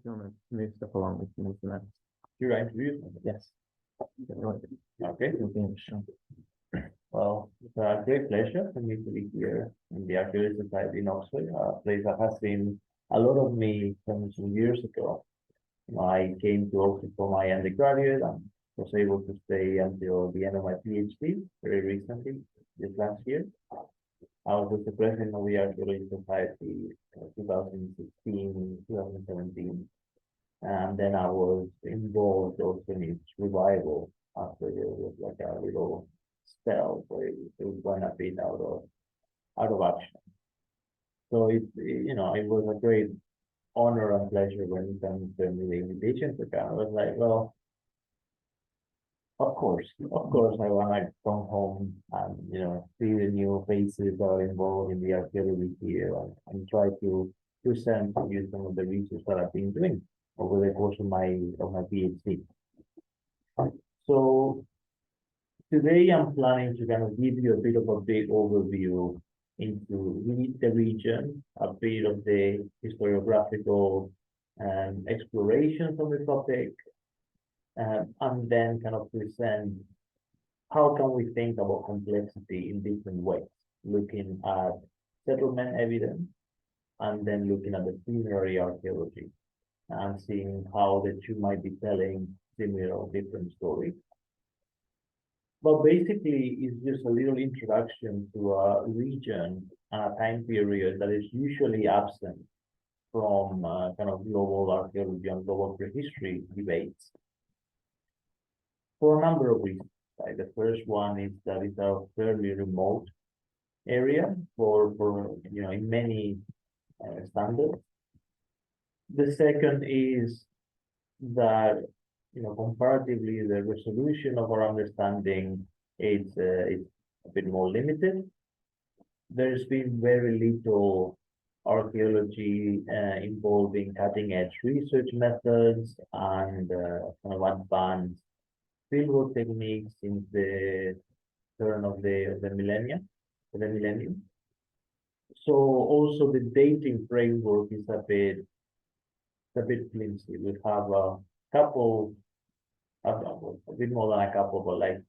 If you want to move stuff along, we can move to that. Should I introduce? Yes. Okay. Sure. Well, it's a great pleasure for me to be here in the Archaeological Society in Oxford, a place that has seen a lot of me from some years ago. I came to Oxford for my undergraduate and was able to stay until the end of my PhD very recently, this last year. I was the president of the Archaeological Society 2016, 2017. And then I was involved also in its revival after there was like a little spell where it went a bit out of action. So it was a great honor and pleasure when it comes to the invitation to come. I was like, well, of course, I want to come home and see the new faces that are involved in the archaeology here and try to present to you some of the research that I've been doing over the course of my PhD. So today I'm planning to kind of give you a bit of a big overview into the region, a bit of the historiographical explorations on the topic, and then kind of present how can we think about complexity in different ways, looking at settlement evidence, and then looking at the funerary archaeology, and seeing how the two might be telling similar or different stories. But basically, it's just a little introduction to a region and a time period that is usually absent from kind of global archaeology and global prehistory debates for a number of reasons. Right? The first one is that it's a fairly remote area for in many standards. The second is that comparatively the resolution of our understanding is a bit more limited. There's been very little archaeology involving cutting-edge research methods and kind of advanced fieldwork techniques since the turn of the millennium. So also the dating framework is a bit flimsy. We have a couple, a bit more than a couple, but like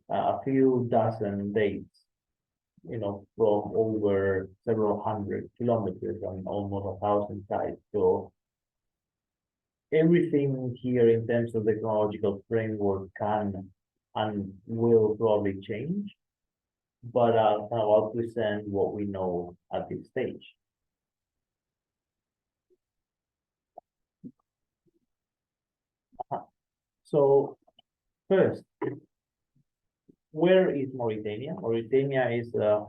a few dozen dates, from over several hundred kilometers and almost 1,000 sites. So everything here in terms of the chronological framework can and will probably change, but I'll present what we know at this stage. So first, where is Mauritania? Mauritania is a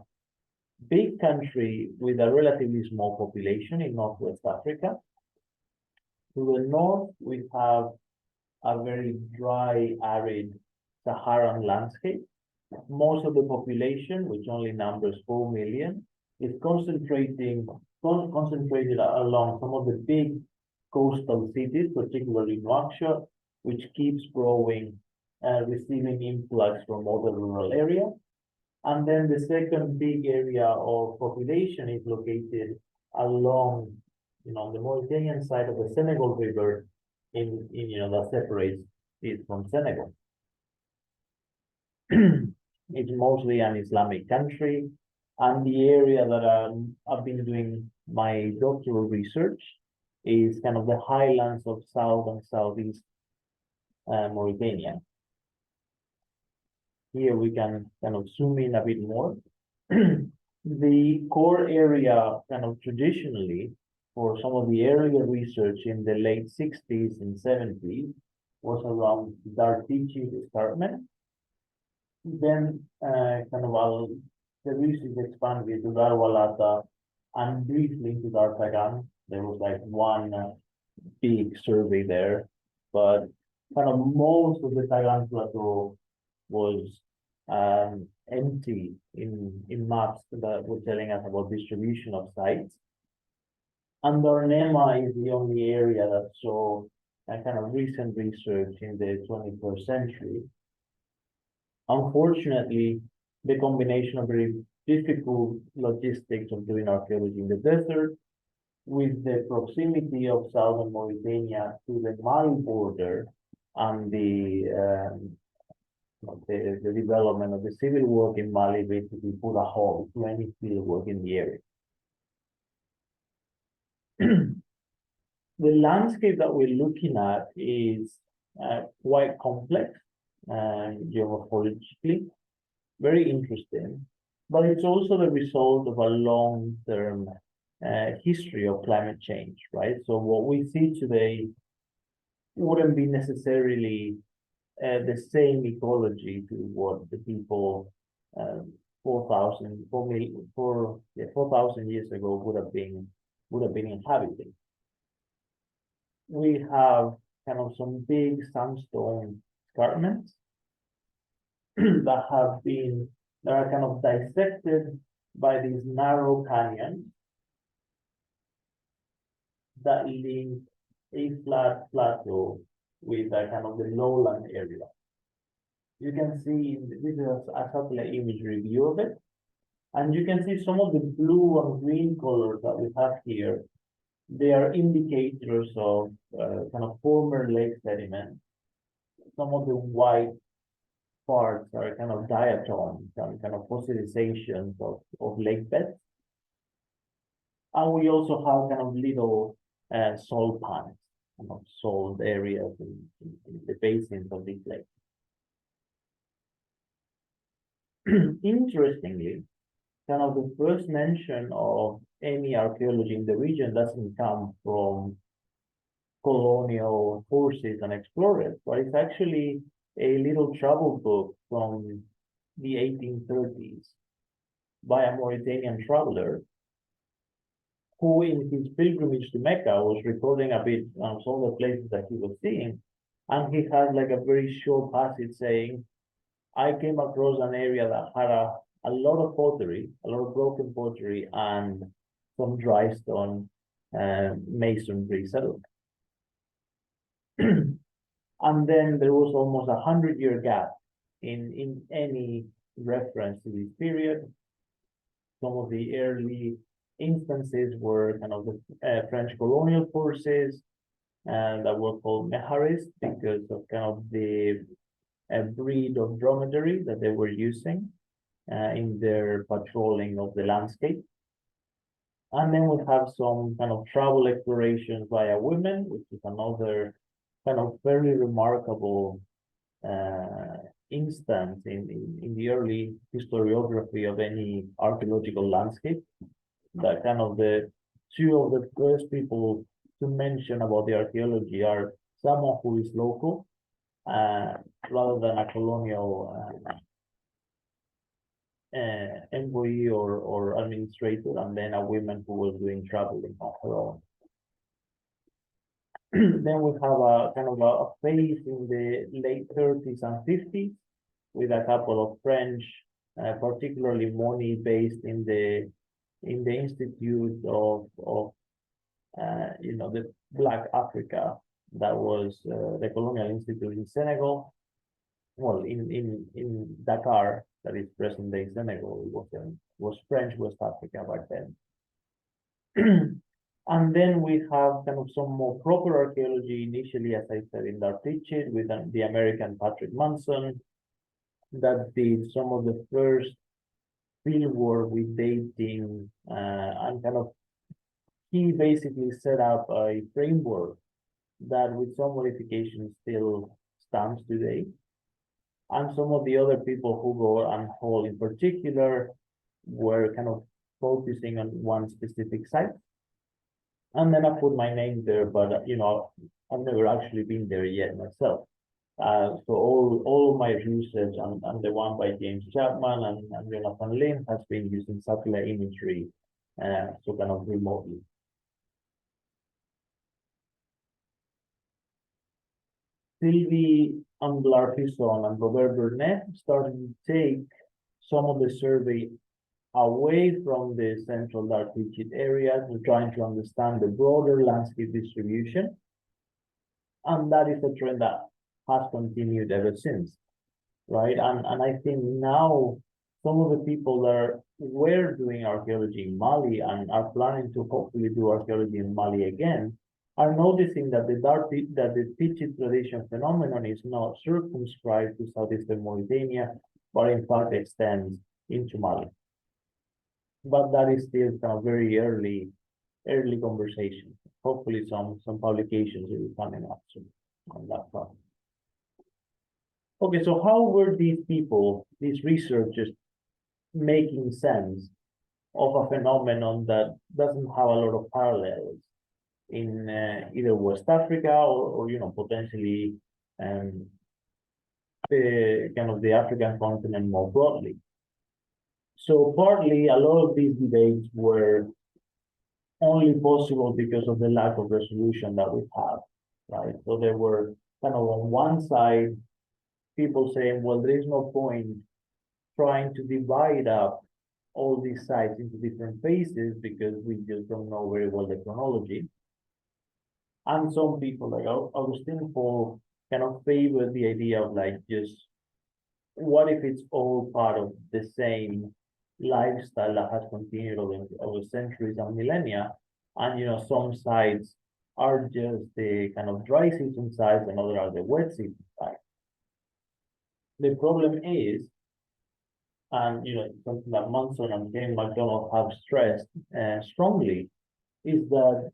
big country with a relatively small population in Northwest Africa. To the north, we have a very dry, arid Saharan landscape. Most of the population, which only numbers 4 million, is concentrated along some of the big coastal cities, particularly Nouakchott, which keeps growing, receiving influx from other rural areas. And then the second big area of population is located along, the Mauritanian side of the Senegal River, that separates it from Senegal. It's mostly an Islamic country, and the area that I've been doing my doctoral research is kind of the highlands of South and Southeast Mauritania. Here we can kind of zoom in a bit more. The core area kind of traditionally for some of the earlier research in the late 60s and 70s was around the Tichitt escarpment. Then the research expanded to Darwalata and briefly into Dartagan. There was like one big survey there, but kind of most of the Tagan Plateau was empty in maps that were telling us about distribution of sites. And Darnema is the only area that saw a kind of recent research in the 21st century. Unfortunately, the combination of very difficult logistics of doing archaeology in the desert with the proximity of southern Mauritania to the Mali border and the development of the civil work in Mali basically put a halt to any field work in the area. The landscape that we're looking at is quite complex geomorphologically, very interesting, but it's also the result of a long-term history of climate change, right? So what we see today wouldn't be necessarily the same ecology to what the people 4,000 years ago would have been inhabiting. We have kind of some big sandstone escarpments that are kind of dissected by these narrow canyons that link a flat plateau with a kind of the lowland area. You can see this is a satellite imagery view of it, and you can see some of the blue and green colors that we have here. They are indicators of kind of former lake sediment. Some of the white parts are kind of diatoms and kind of fossilizations of lake beds. And we also have kind of little salt pans, kind of salt areas in the basins of these lakes. Interestingly, kind of the first mention of any archaeology in the region doesn't come from colonial forces and explorers, but it's actually a little travel book from the 1830s by a Mauritanian traveler who in his pilgrimage to Mecca was recording a bit on some of the places that he was seeing. And he had like a very short passage saying, I came across an area that had a lot of pottery, a lot of broken pottery, and some dry stone masonry settlement. And then there was almost 100-year gap in any reference to this period. Some of the early instances were kind of the French colonial forces that were called Meharis because of kind of the breed of dromedary that they were using in their patrolling of the landscape. And then we have some kind of travel explorations via women, which is another kind of very remarkable instance in the early historiography of any archaeological landscape. That kind of the two of the first people to mention about the archaeology are someone who is local rather than a colonial employee or administrator, and then a woman who was doing traveling on her own. Then we have a kind of a phase in the late 30s and 50s with a couple of French, particularly Moni, based in the Institute of the Black Africa, that was the Colonial Institute in Senegal. Well, in Dakar, that is present-day Senegal. It was French West Africa back then. And then we have kind of some more proper archaeology initially, as I said, in Tichitt with the American Patrick Manson, that did some of the first fieldwork with dating and kind of he basically set up a framework that with some modifications still stands today. And some of the other people who go and Hall in particular were kind of focusing on one specific site. And then I put my name there, but I've never actually been there yet myself. So all of my research and the one by James Chapman and Jonathan Lynn has been using satellite imagery, so kind of remotely. Sylvie Amblar-Fisson and Robert Burnett started to take some of the survey away from the central Tichitt area to trying to understand the broader landscape distribution. And that is a trend that has continued ever since, right? And I think now some of the people that were doing archaeology in Mali and are planning to hopefully do archaeology in Mali again are noticing that the Tichitt tradition phenomenon is not circumscribed to southeastern Mauritania, but in fact extends into Mali. But that is still kind of very early conversation. Hopefully some publications will be coming up soon on that front. Okay, so how were these people, these researchers, making sense of a phenomenon that doesn't have a lot of parallels in either West Africa or potentially the kind of the African continent more broadly? So partly a lot of these debates were only possible because of the lack of resolution that we have, right? So there were kind of on one side people saying, well, there is no point trying to divide up all these sites into different phases because we just don't know very well the chronology. And some people like Augustine Paul kind of favor the idea of like just what if it's all part of the same lifestyle that has continued over centuries and millennia, and some sites are just the kind of dry season sites and other are the wet season sites. The problem is, and something that Munson and Jane McDonald have stressed strongly, is that,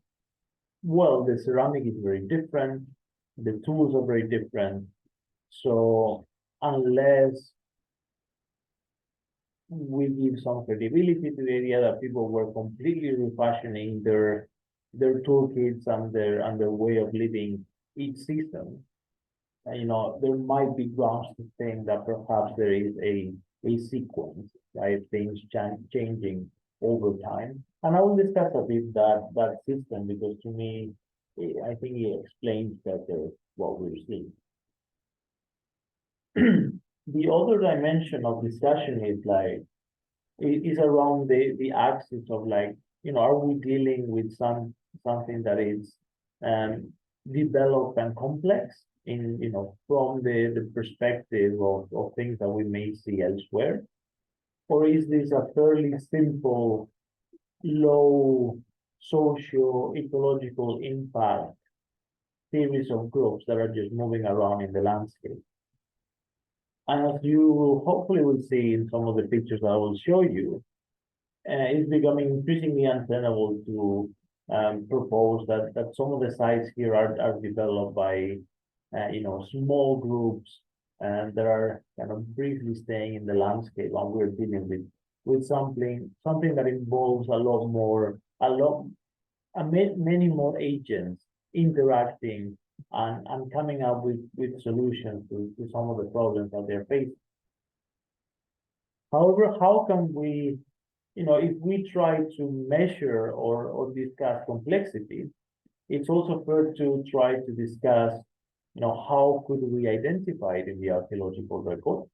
well, the ceramic is very different, the tools are very different. So unless we give some credibility to the idea that people were completely refashioning their toolkits and their way of living each season, there might be grounds to think that perhaps there is a sequence, right? Things changing over time. And I will discuss a bit that system because to me, I think it explains better what we're seeing. The other dimension of discussion is around the axis of are we dealing with something that is developed and complex from the perspective of things that we may see elsewhere? Or is this a fairly simple, low socio-ecological impact series of groups that are just moving around in the landscape? And as you hopefully will see in some of the pictures I will show you, it's becoming increasingly untenable to propose that some of the sites here are developed by small groups and that are kind of briefly staying in the landscape, and we're dealing with something that involves many more agents interacting and coming up with solutions to some of the problems that they're facing. However, how can we, if we try to measure or discuss complexity, it's also fair to try to discuss, how could we identify it in the archaeological record?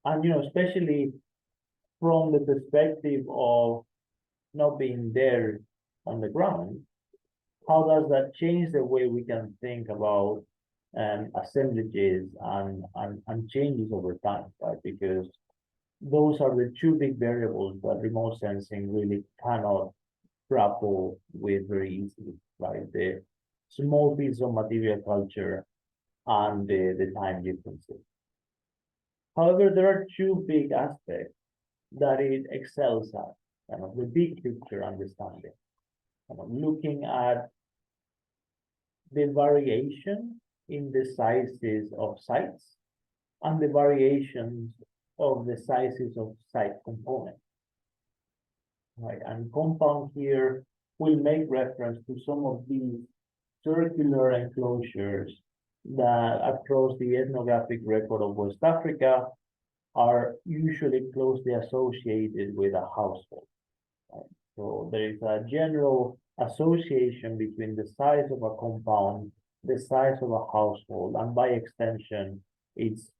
And, especially from the perspective of not being there on the ground, how does that change the way we can think about assemblages and changes over time, right? Because those are the two big variables that remote sensing really cannot grapple with very easily, right? The small piece of material culture and the time differences. However, there are two big aspects that it excels at, kind of the big picture understanding, kind of looking at the variation in the sizes of sites and the variations of the sizes of site components. Right, and compound here will make reference to some of these circular enclosures that across the ethnographic record of West Africa are usually closely associated with a household. Right? So there is a general association between the size of a compound, the size of a household, and by extension, its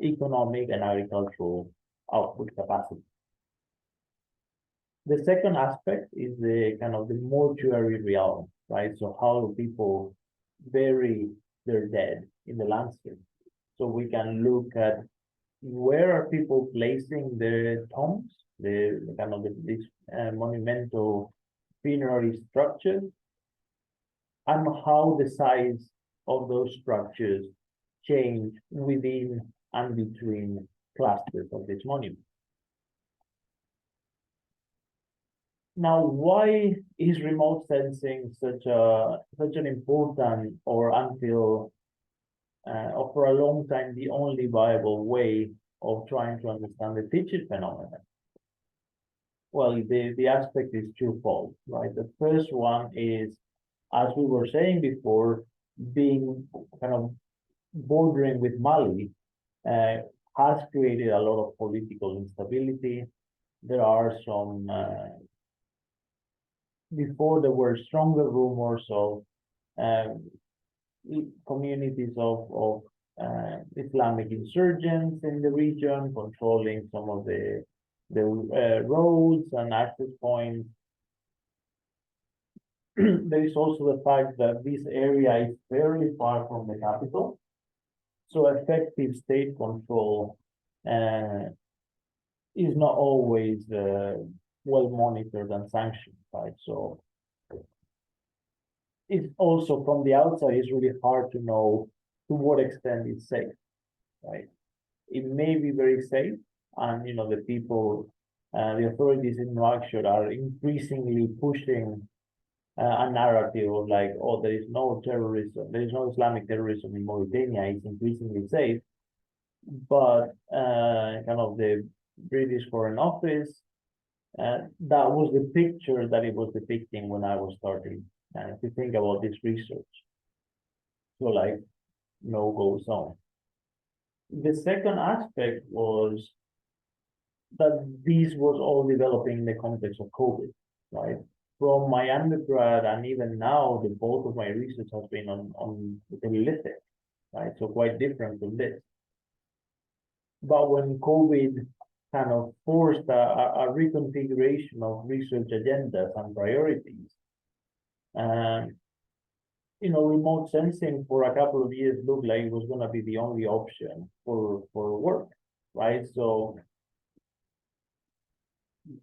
economic and agricultural output capacity. The second aspect is the kind of the mortuary realm, right? So how do people bury their dead in the landscape? So we can look at where are people placing their tombs, the kind of these monumental funerary structures, and how the size of those structures change within and between clusters of this monument. Now, why is remote sensing such an important, or until or for a long time the only viable way of trying to understand the Tichitt phenomenon? Well, the aspect is twofold, right? The first one is, as we were saying before, being kind of bordering with Mali has created a lot of political instability. There are some before there were stronger rumors of communities of Islamic insurgents in the region, controlling some of the roads and access points. There is also the fact that this area is fairly far from the capital, so effective state control is not always well monitored and sanctioned, right? So it's also, from the outside, it's really hard to know to what extent it's safe, right? It may be very safe, and the people, the authorities in Nouakchott are increasingly pushing a narrative of like, oh, there is no terrorism, there is no Islamic terrorism in Mauritania, it's increasingly safe. But kind of the British Foreign Office, that was the picture that it was depicting when I was starting to think about this research. So like, no-go zone. The second aspect was that this was all developing in the context of COVID, right? From my undergrad and even now, the bulk of my research has been on the lithic, right? So quite different from this. But when COVID kind of forced a reconfiguration of research agendas and priorities, remote sensing for a couple of years looked like it was going to be the only option for work, right? So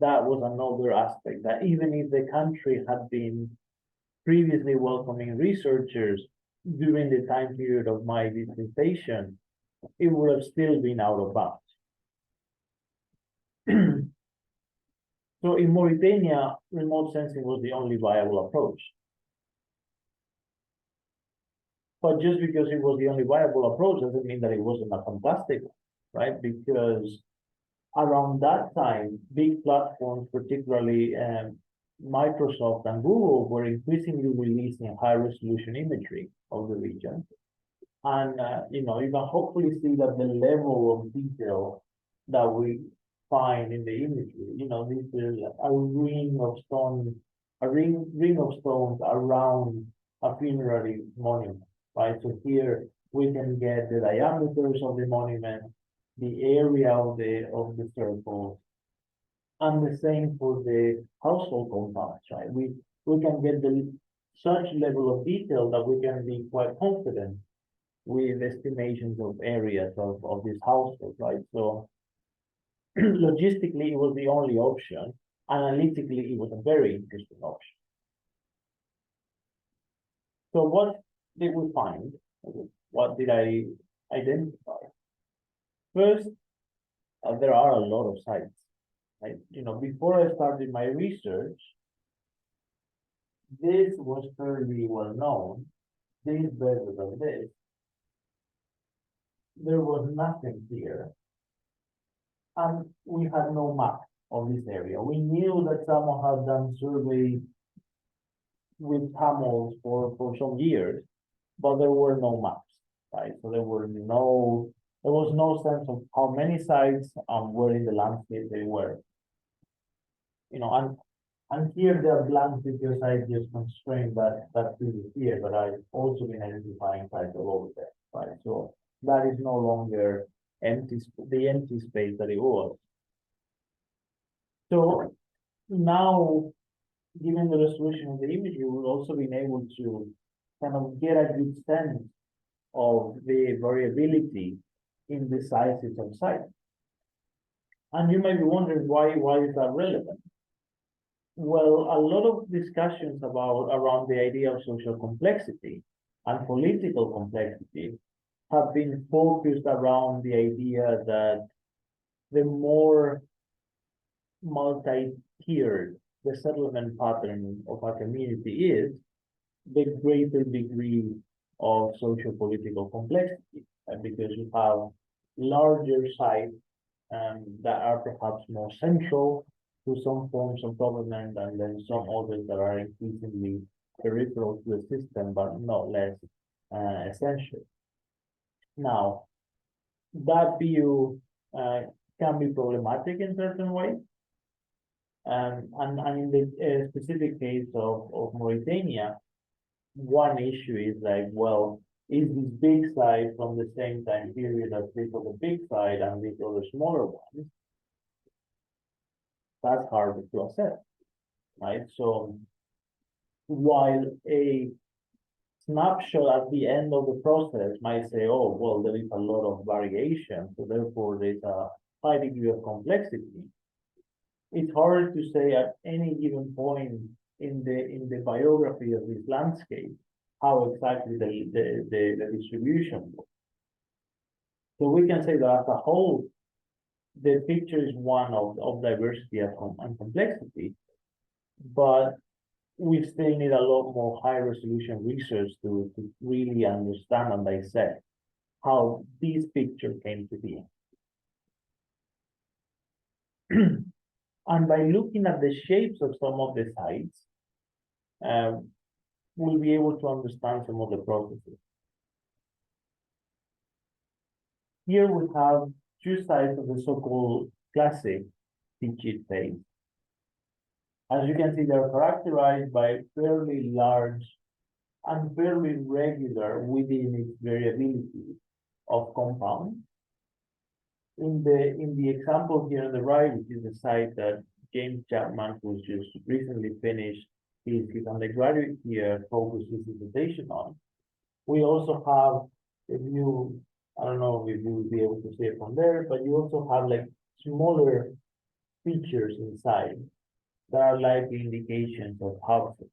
that was another aspect, that even if the country had been previously welcoming researchers during the time period of my dissertation, it would have still been out of bounds. So in Mauritania, remote sensing was the only viable approach. But just because it was the only viable approach doesn't mean that it wasn't a fantastic one, right? Because around that time, big platforms, particularly Microsoft and Google, were increasingly releasing high-resolution imagery of the region. And you can hopefully see that the level of detail that we find in the imagery, this is a ring of stones around a funerary monument, right? So here we can get the diameters of the monument, the area of the circles, and the same for the household compounds, right? We can get such level of detail that we can be quite confident with estimations of areas of this household, right? So logistically, it was the only option. Analytically, it was a very interesting option. So what did we find? What did I identify? First, there are a lot of sites. Right? Before I started my research, this was fairly well known. This better than this. There was nothing here. And we had no map of this area. We knew that someone had done surveys with camels for some years, but there were no maps, right? So there was no sense of how many sites were in the landscape they were. And here they are blank because I just constrained that previous year, but I've also been identifying sites all over there, right? So that is no longer the empty space that it was. So now, given the resolution of the imagery, we've also been able to kind of get a good sense of the variability in the sizes of sites. And you might be wondering why is that relevant? Well, a lot of discussions around the idea of social complexity and political complexity have been focused around the idea that the more multi-tiered the settlement pattern of a community is, the greater degree of socio-political complexity, because you have larger sites that are perhaps more central to some forms of government, and then some others that are increasingly peripheral to the system, but not less essential. Now, that view can be problematic in certain ways. And in the specific case of Mauritania, one issue is like, well, is this big side from the same time period as this other big side and these other smaller ones? That's harder to assess, right? So while a snapshot at the end of the process might say, oh, well, there is a lot of variation, so therefore there's a high degree of complexity, it's hard to say at any given point in the biography of this landscape how exactly the distribution was. So we can say that as a whole, the picture is one of diversity and complexity, but we still need a lot more high resolution research to really understand and dissect how this picture came to be. And by looking at the shapes of some of the sites, we'll be able to understand some of the processes. Here we have two sides of the so-called classic Tichitt phase. As you can see, they're characterized by fairly large and fairly regular within its variability of compounds. In the example here on the right, which is the site that James Chapman, who's just recently finished his undergraduate here, focuses his dissertation on, we also have, if you, I don't know if you'll be able to see it from there, but you also have like smaller features inside that are likely indications of houses.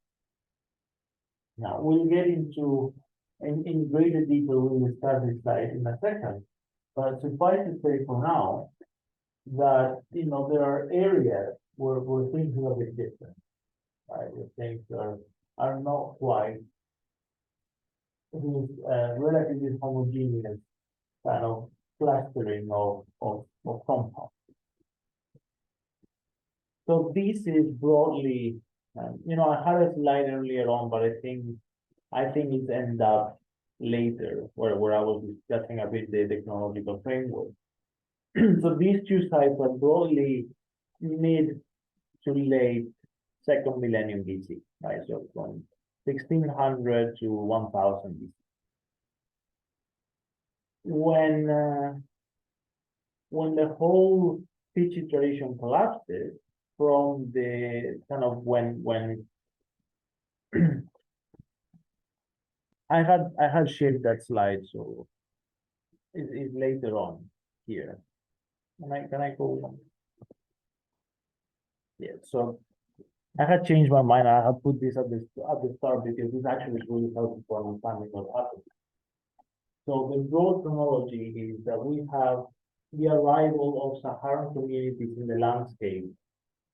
Now we'll get into in greater detail when we start this slide in a second. But suffice to say for now that there are areas where things are a bit different, right? Where things are not quite this relatively homogeneous kind of clustering of compounds. So this is broadly, I had a slide earlier on, but I think it's end up later where I was discussing a bit the technological framework. So these two sites are broadly mid to late second millennium BC, right? So from 1600 to 1000 BC. When the whole Tichitt tradition collapses from the kind of when I had shared that slide, so it's later on here. Can I go? Yeah, so I had changed my mind. I had put this at the start because this actually is really helpful for understanding what happened. So the broad chronology is that we have the arrival of Saharan communities in the landscape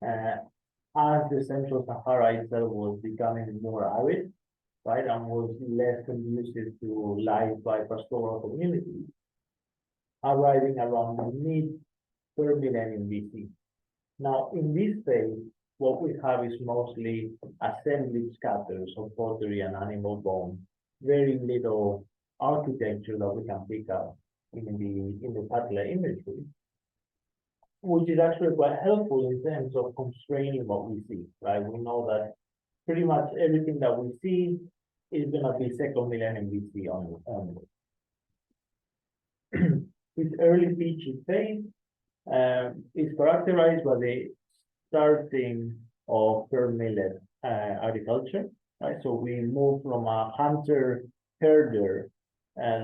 as the Central Sahara itself was becoming more arid, right, and was less conducive to life by pastoral communities, arriving around the mid-3rd millennium BC. Now, in this phase, what we have is mostly assemblage scatters of pottery and animal bones, very little architecture that we can pick up in the satellite imagery, which is actually quite helpful in terms of constraining what we see, right? We know that pretty much everything that we see is going to be 2nd millennium BC onward. This early Tichitt phase is characterized by the starting of third millet agriculture, right? So we move from a hunter-herder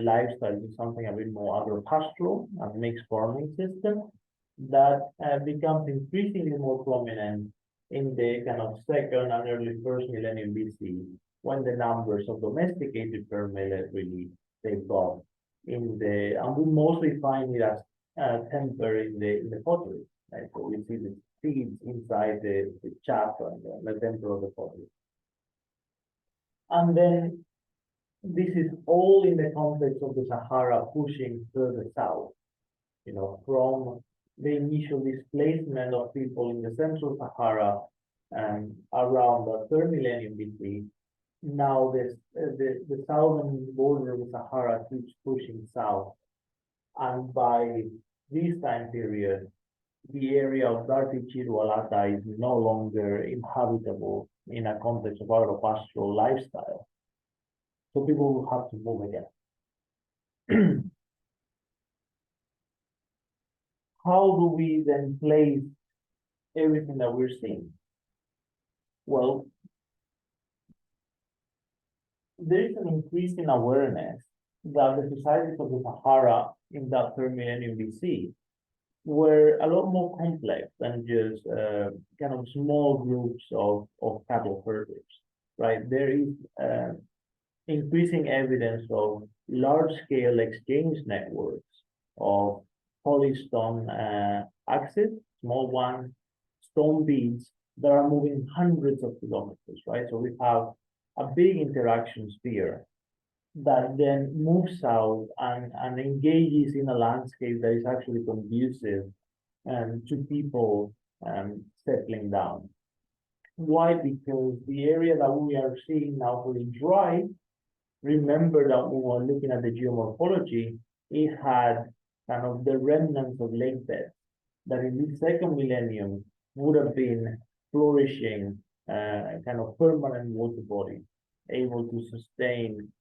lifestyle to something a bit more agropastoral and mixed farming system that becomes increasingly more prominent in the kind of second and early first millennium BC, when the numbers of domesticated fur millet really take off and we mostly find it as temper in the pottery. Right? So we see the seeds inside the chaff and the temper of the pottery. And then this is all in the context of the Sahara pushing further south, from the initial displacement of people in the central Sahara around the third millennium BC. Now the southern border of the Sahara keeps pushing south, and by this time period, the area of Tichitt is no longer inhabitable in a context of agropastoral lifestyle. So people will have to move again. How do we then place everything that we're seeing? Well, there is an increasing awareness that the societies of the Sahara in that third millennium BC were a lot more complex than just kind of small groups of cattle herders, right? There is increasing evidence of large-scale exchange networks of polystone axes, small ones, stone beads that are moving hundreds of kilometers, right? So we have a big interaction sphere that then moves south and engages in a landscape that is actually conducive to people settling down. Why? Because the area that we are seeing now pretty dry, remember that when we were looking at the geomorphology, it had kind of the remnants of lake beds that in the second millennium would have been flourishing kind of permanent water body, able to sustain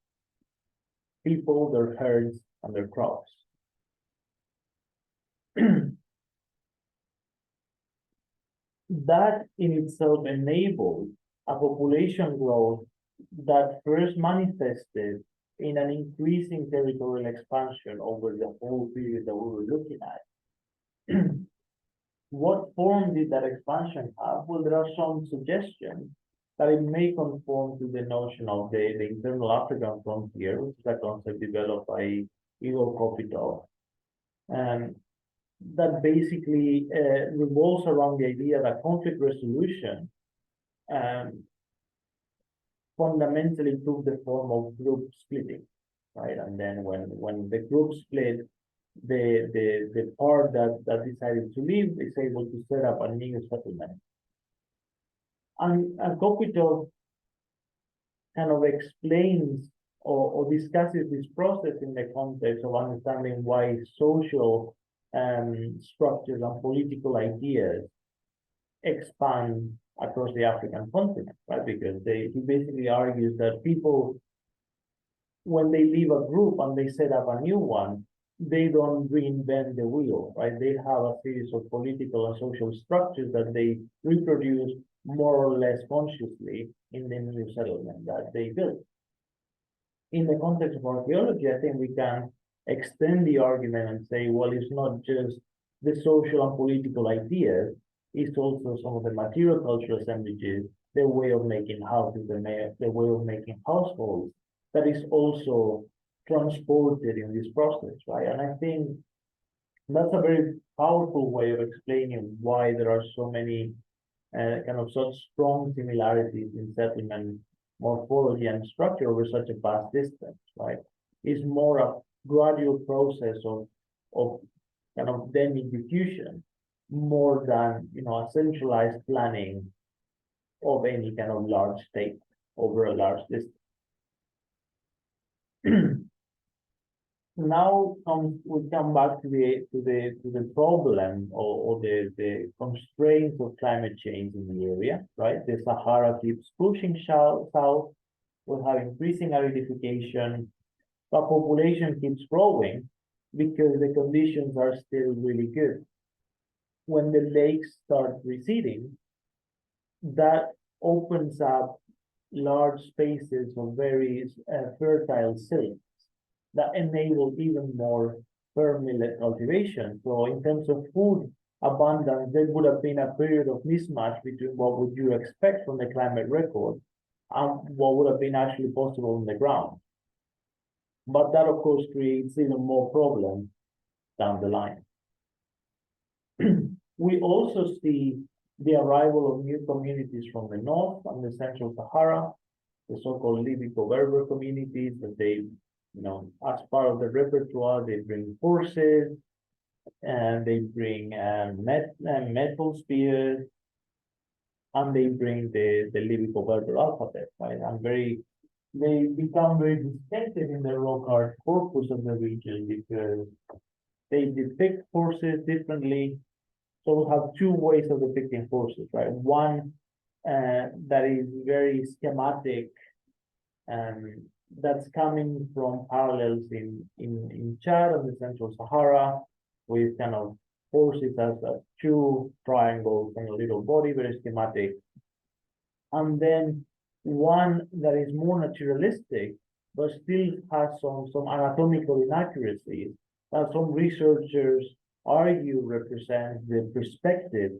people, their herds, and their crops. That in itself enabled a population growth that first manifested in an increasing territorial expansion over the whole period that we were looking at. What form did that expansion have? Well, there are some suggestions that it may conform to the notion of the internal African frontier, which is a concept developed by Igor Kopitov, that basically revolves around the idea that conflict resolution fundamentally took the form of group splitting, right? And then when the group split, the part that decided to leave is able to set up a new settlement. And Kopitov kind of explains or discusses this process in the context of understanding why social structures and political ideas expand across the African continent, right? Because he basically argues that people, when they leave a group and they set up a new one, they don't reinvent the wheel, right? They have a series of political and social structures that they reproduce more or less consciously in the new settlement that they built. In the context of archaeology, I think we can extend the argument and say, well, it's not just the social and political ideas, it's also some of the material cultural assemblages, the way of making houses, the way of making households, that is also transported in this process, right? And I think that's a very powerful way of explaining why there are so many kind of such strong similarities in settlement morphology and structure over such a vast distance, right? It's more a gradual process of kind of then diffusion more than a centralized planning of any kind of large state over a large distance. Now we come back to the problem or the constraints of climate change in the area, right? The Sahara keeps pushing south. We'll have increasing aridification, but population keeps growing because the conditions are still really good. When the lakes start receding, that opens up large spaces of very fertile silts that enabled even more permanent cultivation. So in terms of food abundance, there would have been a period of mismatch between what would you expect from the climate record and what would have been actually possible on the ground. But that, of course, creates even more problems down the line. We also see the arrival of new communities from the north and the central Sahara, the so-called Libyco-Berber communities that they, as part of the repertoire, they bring horses and they bring metal spears, and they bring the Libyco-Berber alphabet, right? And they become very distinctive in the rock art corpus of the region because they depict horses differently. So we have two ways of depicting horses, right? One that is very schematic, that's coming from parallels in Chad and the Central Sahara, with kind of horses as two triangles and a little body, very schematic. And then one that is more naturalistic, but still has some anatomical inaccuracies that some researchers argue represents the perspective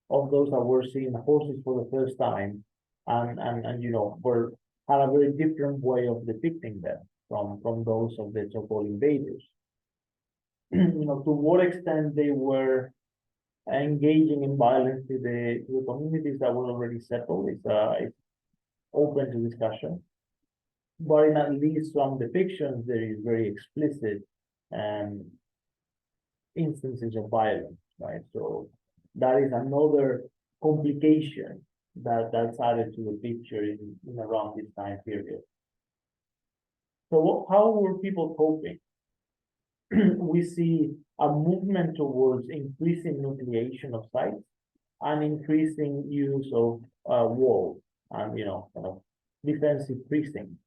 of those that were seeing horses for the first time, and had a very different way of depicting them from those of the so-called invaders. To what extent they were engaging in violence to the communities that were already settled is open to discussion. But in at least some depictions, there is very explicit instances of violence, right? So that is another complication that's added to the picture in around this time period. So how were people coping? We see a movement towards increasing nucleation of sites and increasing use of walls and kind of defensive precincts.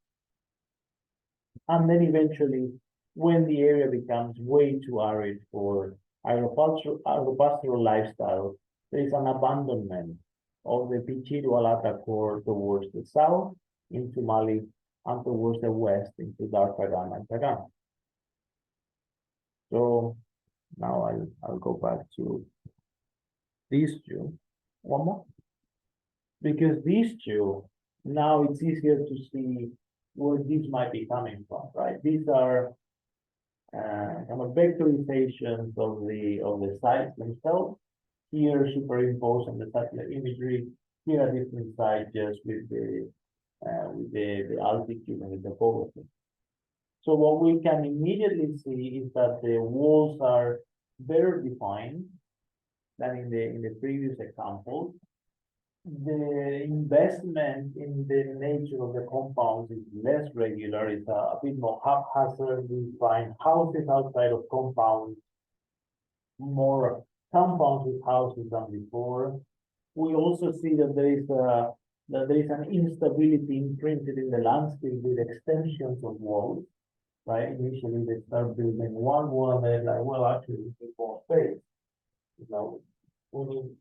And then eventually, when the area becomes way too arid for agropastoral lifestyle, there is an abandonment of the Tichitt core towards the south into Mali and towards the west into Darfur and Tagana. So now I'll go back to these two. One more. Because these two, now it's easier to see where these might be coming from, right? These are kind of vectorizations of the sites themselves. Here superimposed on the satellite imagery. Here a different site just with the altitude and the topography. So what we can immediately see is that the walls are better defined than in the previous example. The investment in the nature of the compounds is less regular. It's a bit more haphazard. We find houses outside of compounds, more compounds with houses than before. We also see that there is an instability imprinted in the landscape with extensions of walls. Right? Initially, they start building one wall, and they're like, well, actually, we need more space. We need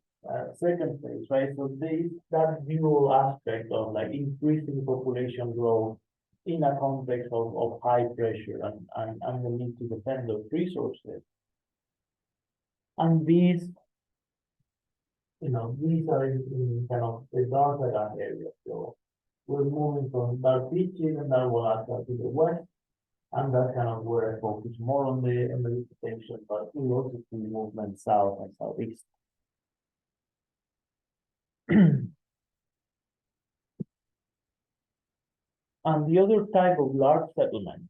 second phase, right? So that dual aspect of like increasing population growth in a context of high pressure and the need to defend those resources. And these are in kind of the Darfur area. So we're moving from Tichitt and Darwalata to the west. And that's kind of where I focus more on the vegetation, but we also see movement south and southeast. And the other type of large settlement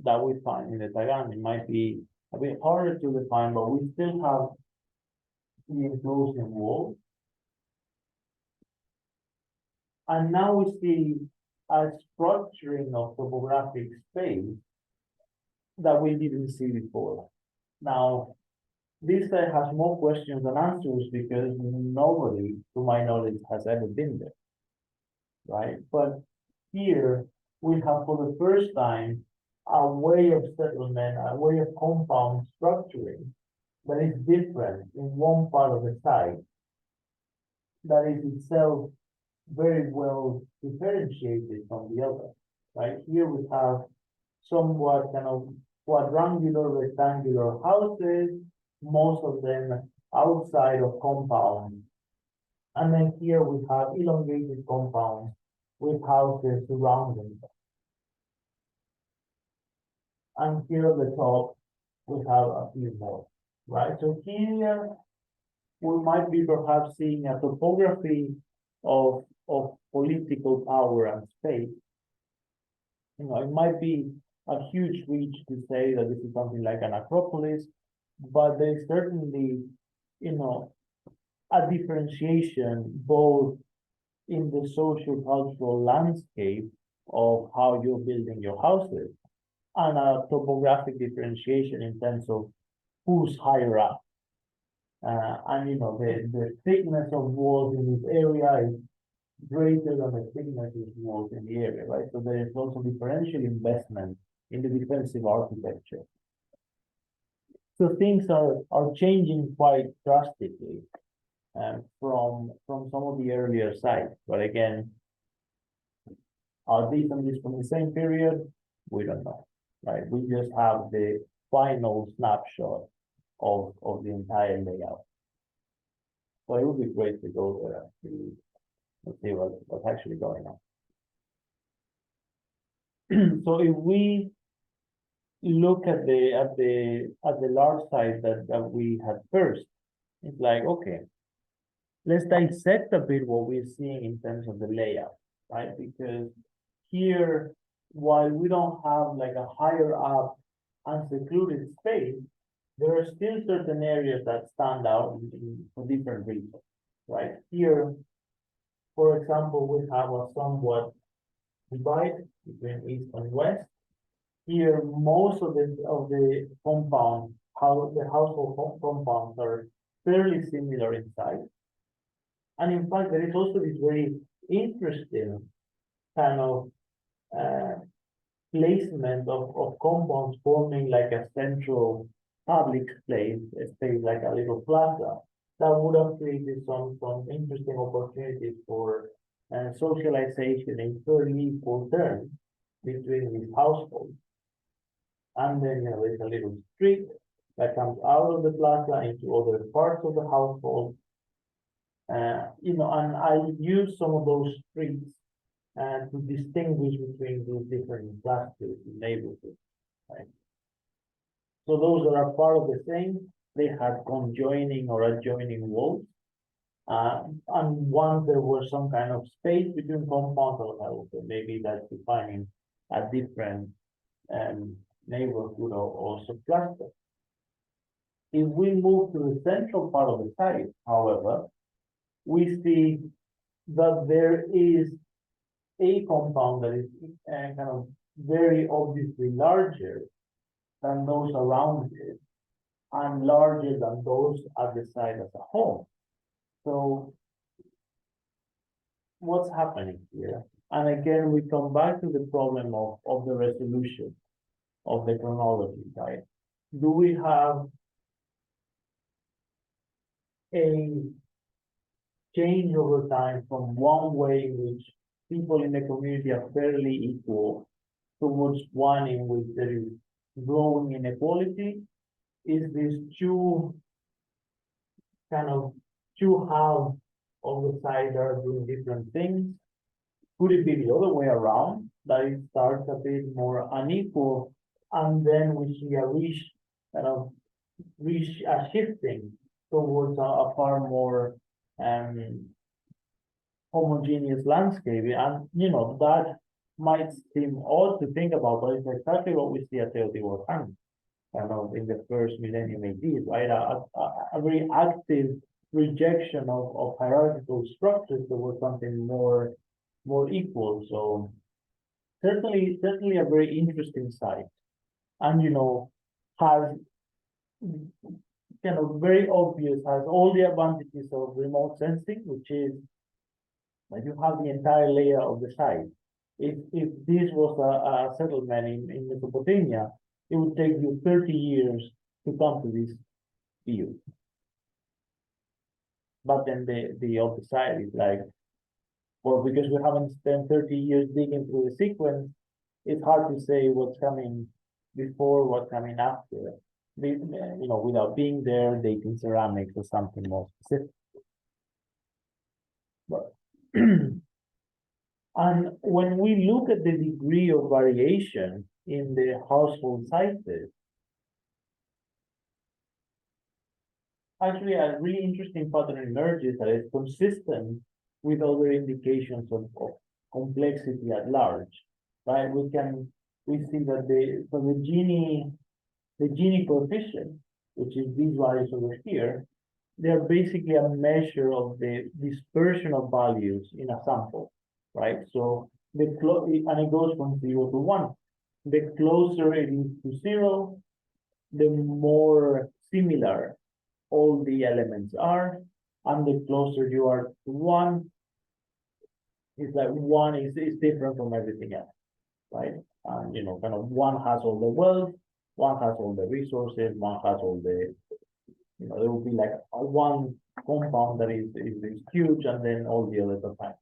that we find in the Tagana, it might be a bit harder to define, but we still have the enclosing wall. And now we see a structuring of topographic space that we didn't see before. Now, this side has more questions than answers because nobody, to my knowledge, has ever been there, right? But here we have for the first time a way of settlement, a way of compound structuring that is different in one part of the site that is itself very well differentiated from the other, right? Here we have somewhat kind of quadrangular, rectangular houses, most of them outside of compounds. And then here we have elongated compounds with houses surrounding them. And here at the top, we have a few more, right? So here we might be perhaps seeing a topography of political power and space. You know, it might be a huge reach to say that this is something like an acropolis, but there's certainly, you know, a differentiation both in the social-cultural landscape of how you're building your houses and a topographic differentiation in terms of who's higher up. And you know, the thickness of walls in this area is greater than the thickness of walls in the area, right? So there is also differential investment in the defensive architecture. So things are changing quite drastically from some of the earlier sites. But again, are these and these from the same period? We don't know, right? We just have the final snapshot of the entire layout. So it would be great to go there and see what's actually going on. So if we look at the large site that we had first, it's like, okay, let's dissect a bit what we're seeing in terms of the layout, right? Because here, while we don't have like a higher up and secluded space, there are still certain areas that stand out for different reasons, right? Here, for example, we have a somewhat divide between east and west. Here, most of the compounds, the household compounds are fairly similar in size. And in fact, there is also this very interesting kind of placement of compounds forming like a central public place, a space like a little plaza, that would have created some interesting opportunities for socialization in fairly equal terms between these households. And then, you know, there's a little street that comes out of the plaza into other parts of the household. You know, and I use some of those streets to distinguish between these different clusters and neighborhoods, right? So those that are part of the same, they had conjoining or adjoining walls. And once there was some kind of space between compounds or houses, maybe that's defining a different neighborhood or subcluster. If we move to the central part of the site, however, we see that there is a compound that is kind of very obviously larger than those around it and larger than those at the site as a whole. So what's happening here? And again, we come back to the problem of the resolution of the chronology, right? Do we have a change over time from one way in which people in the community are fairly equal towards one in which there is growing inequality? Is this two halves of the side that are doing different things? Could it be the other way around, that it starts a bit more unequal and then we see a shifting towards a far more homogeneous landscape? And you know, that might seem odd to think about, but it's exactly what we see at Teotihuacan, in the first millennium AD, right? A very active rejection of hierarchical structures towards something more equal. So certainly a very interesting site, and you know, has kind of very obvious, has all the advantages of remote sensing, which is that you have the entire layer of the site. If this was a settlement in Mesopotamia, it would take you 30 years to come to this view. But then the other side is like, well, because we haven't spent 30 years digging through the sequence, it's hard to say what's coming before, what's coming after. Without being there, dating ceramics or something more specific. But and when we look at the degree of variation in the household sizes, actually a really interesting pattern emerges that is consistent with other indications of complexity at large, right? We see that the Gini coefficient, which is these values over here, they're basically a measure of the dispersion of values in a sample, right? So and it goes from 0 to 1. The closer it is to 0, the more similar all the elements are, and the closer you are to 1, it's like 1 is different from everything else, right? And kind of 1 has all the wealth, 1 has all the resources, 1 has all the, there will be like one compound that is huge, and then all the others are fine.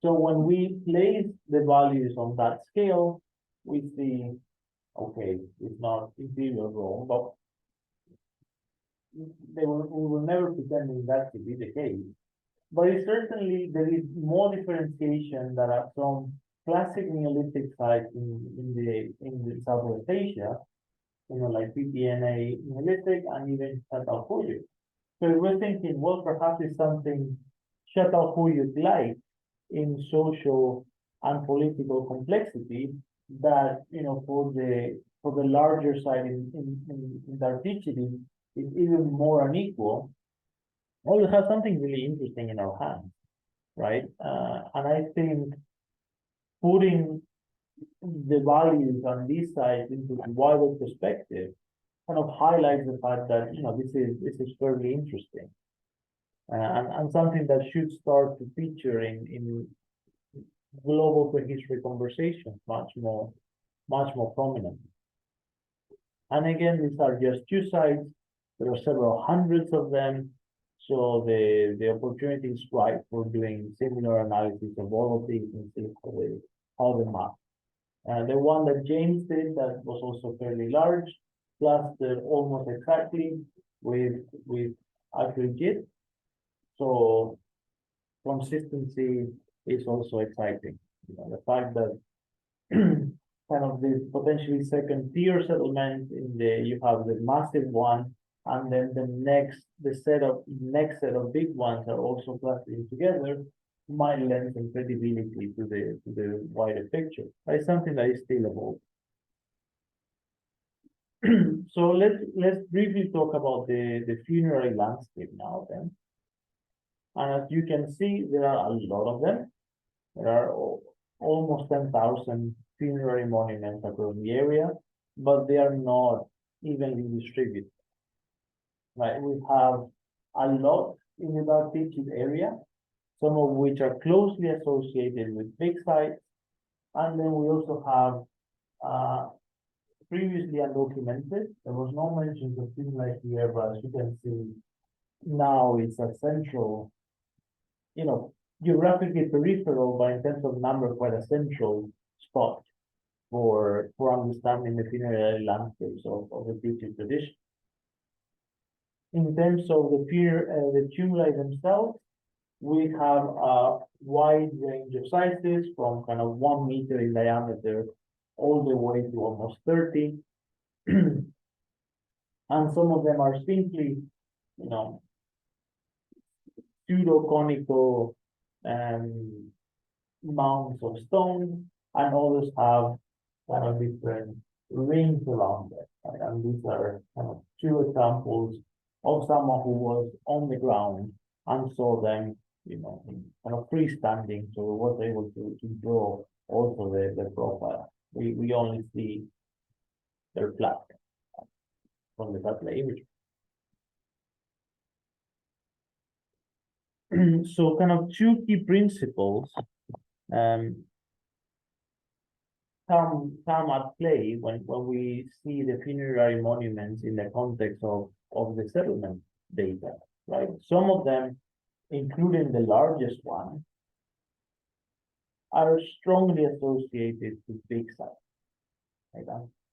So when we place the values on that scale, we see, okay, it's not inferior wrong, but we will never pretend that to be the case. But certainly there is more differentiation that are from classic Neolithic sites in the Southwest Asia, like PTNA Neolithic and even Çatalhöyük. So we're thinking, well, perhaps it's something Çatalhöyük-like in social and political complexity that, for the larger side in Dartichidi is even more unequal. Well, we have something really interesting in our hands, right? And I think putting the values on these sides into a wider perspective kind of highlights the fact that this is very interesting, and something that should start to feature in global prehistory conversations much more prominent. And again, these are just 2 sites. There are several hundreds of them. So the opportunity is right for doing similar analysis of all of these and see how they map. The one that James did that was also fairly large, clustered almost exactly with aggregate. So consistency is also exciting. The fact that kind of the potentially second tier settlement you have the massive one, and then the next set of big ones are also clustering together, might lend some credibility to the wider picture. It's something that is still evolving. So let's briefly talk about the funerary landscape now then. And as you can see, there are a lot of them. There are almost 10,000 funerary monuments across the area, but they are not evenly distributed. Right, we have a lot in the Tichitt area, some of which are closely associated with big sites, and then we also have previously undocumented. There was no mention of things like here, but as you can see, now it's a central, geographically peripheral, but in terms of number, quite a central spot for understanding the funerary landscapes of the Tichitt tradition. In terms of the tumuli themselves, we have a wide range of sizes from kind of 1 meter in diameter all the way to almost 30. And some of them are simply, pseudo-conical mounds of stone, and others have kind of different rings around them. Right? And these are kind of 2 examples of someone who was on the ground and saw them, kind of freestanding, so we was able to draw also their profile. We only see their plaque from the satellite image. So kind of 2 key principles come at play when we see the funerary monuments in the context of the settlement data, right? Some of them, including the largest one, are strongly associated with big sites. Right?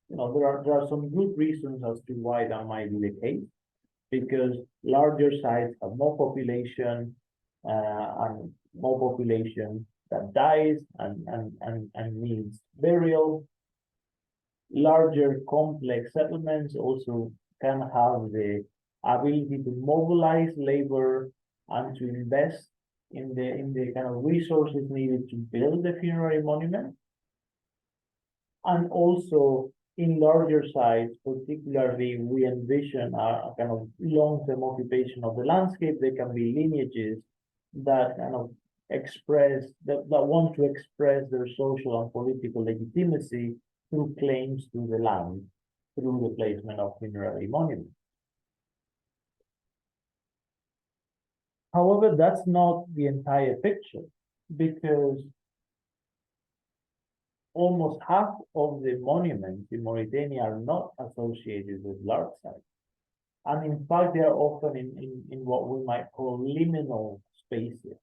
There are some good reasons as to why that might be the case, because larger sites have more population, and more population that dies and needs burial. Larger complex settlements also can have the ability to mobilize labor and to invest in the kind of resources needed to build the funerary monument. And also in larger sites, particularly, we envision a kind of long-term occupation of the landscape. There can be lineages that kind of that want to express their social and political legitimacy through claims to the land, through the placement of funerary monuments. However, that's not the entire picture, because almost half of the monuments in Mauritania are not associated with large sites. And in fact, they are often in what we might call liminal spaces,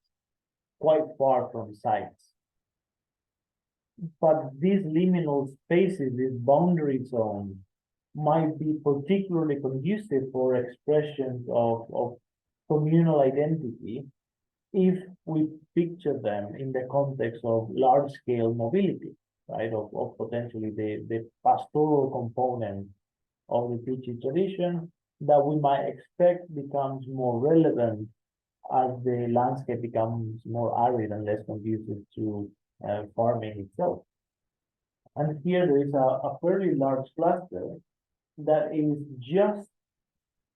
quite far from sites. But these liminal spaces, these boundary zones, might be particularly conducive for expressions of communal identity if we picture them in the context of large-scale mobility, right? Of potentially the pastoral component of the Tichitt tradition that we might expect becomes more relevant as the landscape becomes more arid and less conducive to farming itself. And here there is a fairly large cluster that is just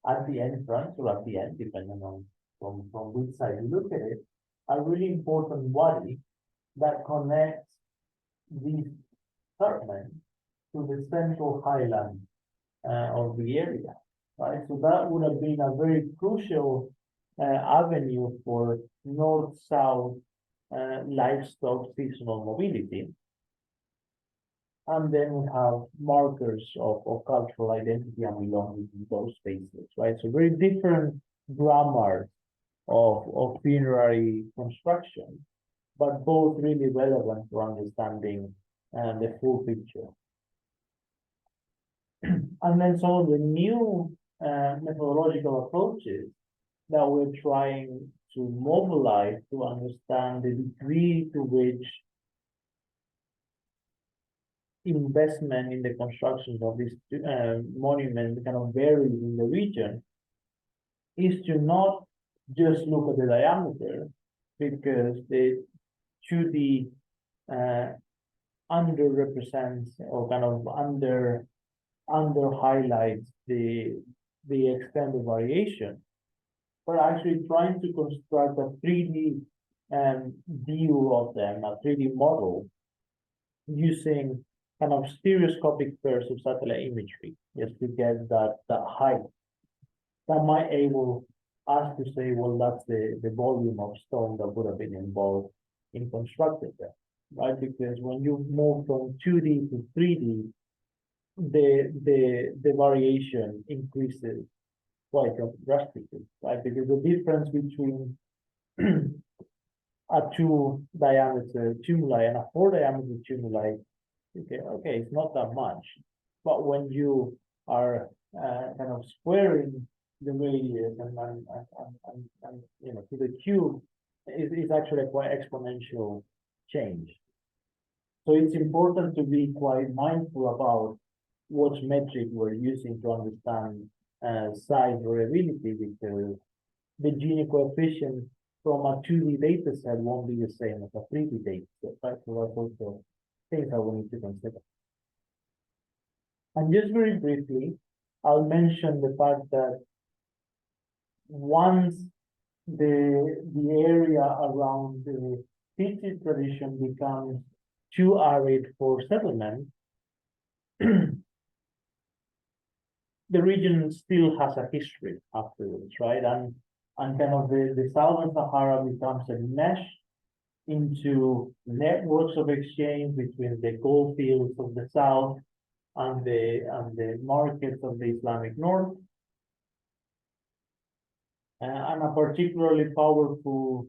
at the entrance or at the end, depending on from which side you look at it, a really important wadi that connects these escarpments to the central highland of the area, right? So that would have been a very crucial avenue for north-south livestock seasonal mobility. And then we have markers of cultural identity and belonging in those spaces, right? So very different grammar of funerary construction, but both really relevant for understanding the full picture. And then some of the new methodological approaches that we're trying to mobilize to understand the degree to which investment in the construction of this monument kind of varies in the region is to not just look at the diameter, because the 2D underrepresents or kind of under highlights the extent of variation, but actually trying to construct a 3D view of them, a 3D model, using kind of stereoscopic pairs of satellite imagery, just to get that height that might able us to say, well, that's the volume of stone that would have been involved in constructing them, right? Because when you move from 2D to 3D, the variation increases quite drastically, right? Because the difference between a 2 diameter tumuli and a 4 diameter tumuli, okay, it's not that much. But when you are kind of squaring the radius and you know, to the cube, is actually a quite exponential change. So it's important to be quite mindful about what metric we're using to understand size variability, because the Gini coefficient from a 2D data set won't be the same as a 3D data set, right? So that's also things that we need to consider. And just very briefly, I'll mention the fact that once the area around the Tichitt tradition becomes too arid for settlement, the region still has a history afterwards, right? And kind of the Southern Sahara becomes a mesh into networks of exchange between the gold fields of the south and the markets of the Islamic north. And a particularly powerful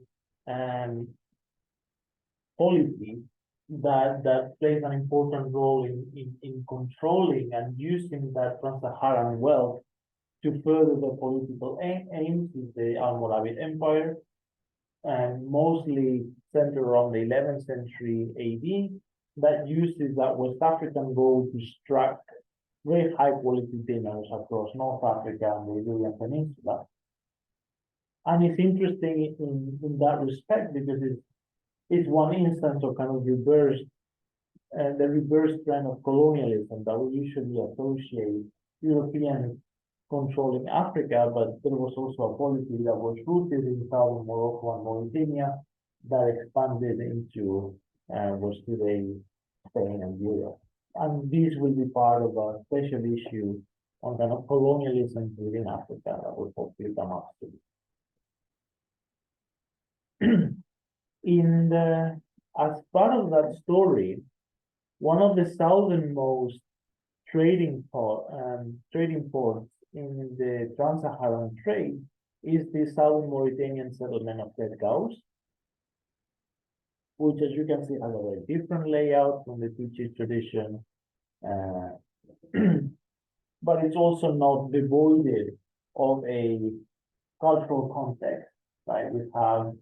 policy that plays an important role in controlling and using that trans-Saharan wealth to further the political aims is the Almoravid Empire, and mostly centered around the 11th century AD, that uses that West African gold to strike very high quality dinners across North Africa and the Iberian Peninsula. And it's interesting in that respect because it's one instance of kind of the reverse trend of colonialism that we usually associate European controlling Africa, but there was also a policy that was rooted in southern Morocco and Mauritania that expanded into what's today Spain and Europe. And this will be part of a special issue on kind of colonialism within Africa that will hopefully come up soon. As part of that story, one of the southernmost trading ports in the trans-Saharan trade is the southern Mauritanian settlement of Ted Gauss, which, as you can see, has a very different layout from the Tichitt tradition, but it's also not devoid of a cultural context, right? We have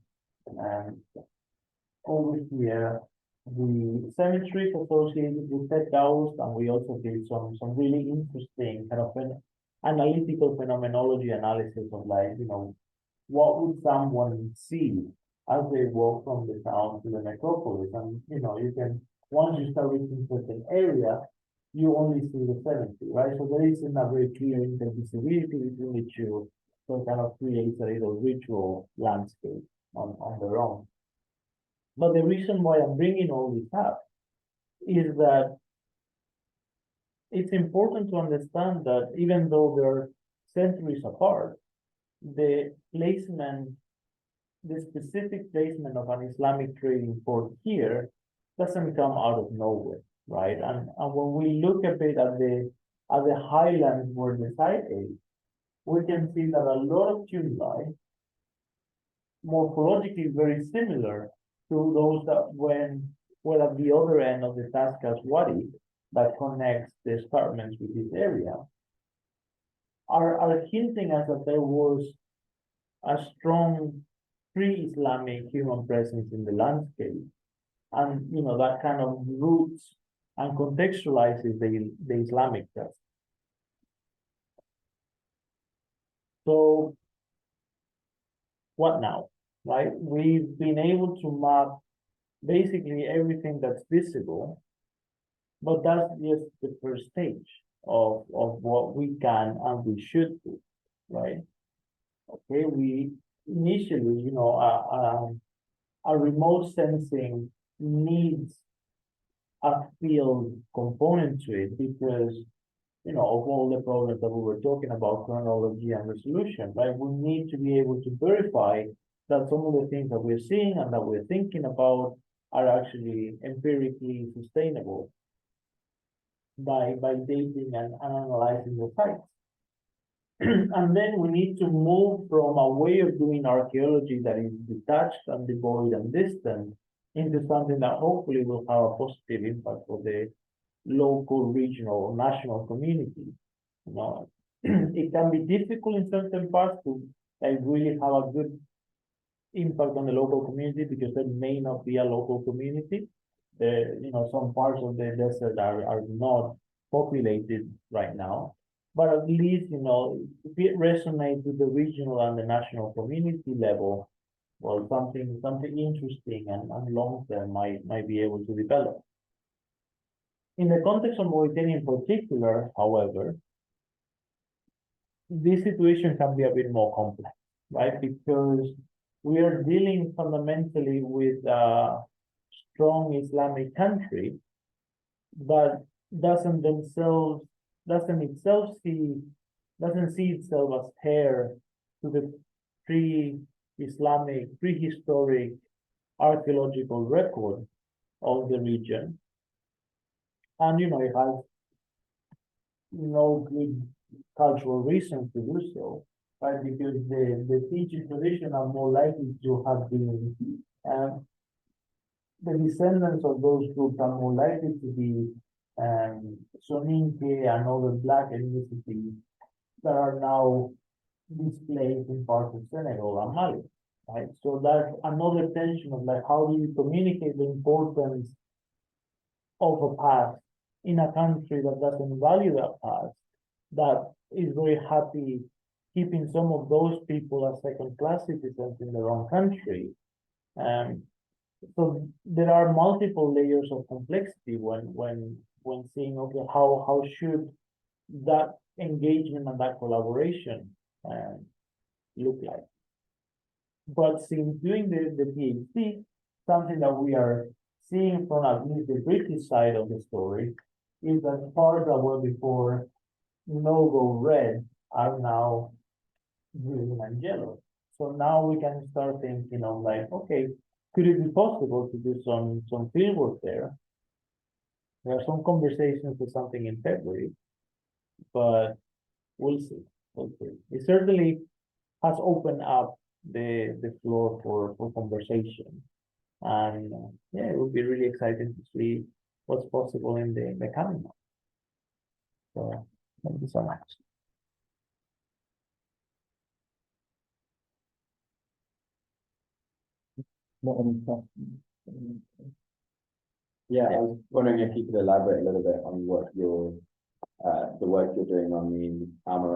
over here the cemeteries associated with Ted Gauss, and we also did some really interesting kind of analytical phenomenology analysis of, like, what would someone see as they walk from the town to the necropolis. And you can, once you start reaching certain area, you only see the cemetery, right? So there isn't a very clear interdisciplinarity between the two, so it kind of creates a little ritual landscape on their own. But the reason why I'm bringing all this up is that it's important to understand that even though they're centuries apart, the specific placement of an Islamic trading port here doesn't come out of nowhere, right? And when we look a bit at the highlands where the site is, we can see that a lot of tumuli morphologically very similar to those that were at the other end of the Taskas Wadi that connects the escarpments with this area, are hinting us that there was a strong pre-Islamic human presence in the landscape, and that kind of roots and contextualizes the Islamic presence. So what now, right? We've been able to map basically everything that's visible, but that's just the first stage of what we can and we should do, right? Okay, we initially, a remote sensing needs a field component to it because, of all the problems that we were talking about, chronology and resolution, right? We need to be able to verify that some of the things that we're seeing and that we're thinking about are actually empirically sustainable by dating and analyzing the sites. And then we need to move from a way of doing archaeology that is detached and devoid and distant into something that hopefully will have a positive impact for the local, regional, national community. It can be difficult in certain parts to really have a good impact on the local community because there may not be a local community. Some parts of the desert are not populated right now, but at least, if it resonates with the regional and the national community level, well, something interesting and long-term might be able to develop. In the context of Mauritania in particular, however, this situation can be a bit more complex, right? Because we are dealing fundamentally with a strong Islamic country that doesn't see itself as heir to the pre-Islamic, prehistoric archaeological record of the region. And it has no good cultural reason to do so, right? Because the Tichitt tradition are more likely to have been the descendants of those groups are more likely to be Soninke and other black ethnicities that are now displaced in parts of Senegal and Mali, right? So that's another tension of like, how do you communicate the importance of a past in a country that doesn't value that past, that is very happy keeping some of those people as second-class citizens in their own country. So there are multiple layers of complexity when seeing, okay, how should that engagement and that collaboration look like? But since doing the PhD, something that we are seeing from at least the British side of the story is that parts that were before no-go red are now green and yellow. So now we can start thinking of like, okay, could it be possible to do some fieldwork there? There are some conversations for something in February, but we'll see. We'll see. It certainly has opened up the floor for conversation. And yeah, it will be really exciting to see what's possible in the coming months. So thank you so much. Not any questions. Yeah, I was wondering if you could elaborate a little bit on what your the work you're doing on the